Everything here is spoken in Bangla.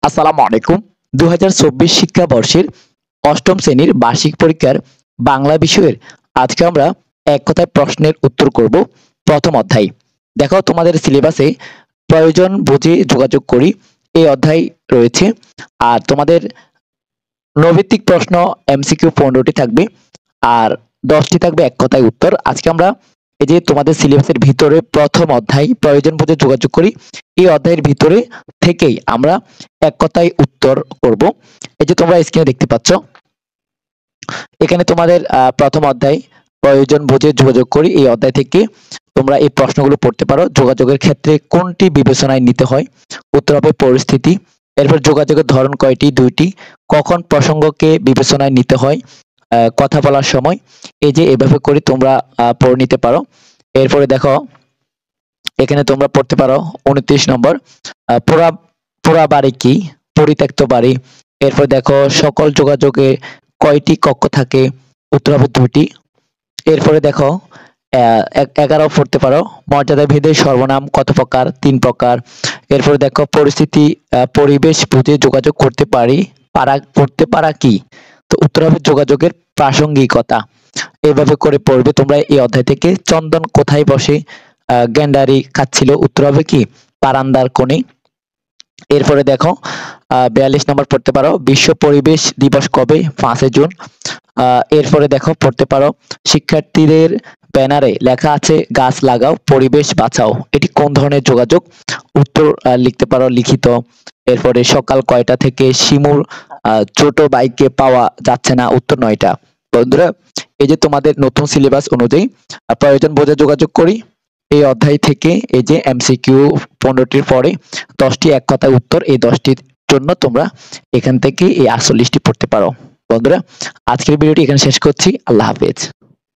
আসসালামু আলাইকুম। ২০২৪ শিক্ষাবর্ষের অষ্টম শ্রেণীর বার্ষিক পরীক্ষার বাংলা বিষয়ের আজকে আমরা এক কথায় প্রশ্নের উত্তর করব। প্রথম অধ্যায়। দেখো তোমাদের সিলেবাসে প্রয়োজন বুঝে যোগাযোগ করি এই অধ্যায় রয়েছে। আর তোমাদের নৈর্ব্যক্তিক প্রশ্ন এমসিকিউ 15টি থাকবে আর 10টি থাকবে এক কথায় উত্তর। আজকে আমরা এই যে তোমাদের সিলেবাসের ভিতরে প্রথম অধ্যায় প্রয়োজন বুঝে যোগাযোগ করি এই অধ্যায়ের ভিতরে থেকেই আমরা এক কথায় উত্তর করব। এই যে তোমরা স্ক্রিনে দেখতে পাচ্ছ, এখানে তোমাদের প্রথম অধ্যায় প্রয়োজন বুঝে যোগাযোগ করি এই অধ্যায় থেকে তোমরা এই প্রশ্নগুলো পড়তে পারো। যোগাযোগের ক্ষেত্রে কোনটি বিবেচনায় নিতে হয়? উত্তর হবে পরিস্থিতি। এরপর যোগাযোগের ধরন কয়টি? দুইটি। কখন প্রসঙ্গকে বিবেচনায় নিতে হয়? কথা বলার সময়। এই যে এভাবে করে তোমরা পড়ে নিতে পারো। এরপরে দেখো এখানে তোমরা পড়তে পারো 29 নম্বর পোড়া পোড়া বাড়ি কি? পরিত্যক্ত বাড়ি। এরপর দেখো সকল যোগাযোগে কয়টি কক্ষ থাকে? উত্তর হবে 2টি। এরপরে দেখো 11 পড়তে পারো মর্যাদা ভেদে সর্বনাম কত প্রকার? 3 প্রকার। এরপরে দেখো পরিস্থিতি পরিবেশ বুঝে যোগাযোগ করতে করতে পারা কি? তো উত্তর হবে যোগাযোগের প্রাসঙ্গিকতা। এইভাবে করে পড়বে তোমরা এই অধ্যায় থেকে। চন্দন কোথায় বসে গেন্ডারি খাচ্ছিল? উত্তর হবে কি বারান্দার কোণে। এরপরে দেখো 42 নম্বর পড়তে পারো বিশ্ব পরিবেশ দিবস কবে? 5 জুন। এরপরে দেখো পড়তে পারো শিক্ষার্থীদের ব্যানারে লেখা আছে গাছ লাগাও পরিবেশ বাঁচাও, এটি কোন ধরনের যোগাযোগ? উত্তর লিখতে পারো লিখিত। এরপরে সকাল কয়টা থেকে শিমুর ছোট বাইকে পাওয়া যাচ্ছে না? উত্তর 9টা। বন্ধুরা এই যে তোমাদের নতুন সিলেবাস অনুযায়ী প্রয়োজন বোঝে যোগাযোগ করি এই অধ্যায় থেকে এই যে এমসিকিউ 15টির পরে 10টি এক কথায় উত্তর, এই 10টির জন্য তোমরা এখান থেকে এই 48টি পড়তে পারো। বন্ধুরা আজকের ভিডিওটি এখানে শেষ করছি। আল্লাহ হাফেজ।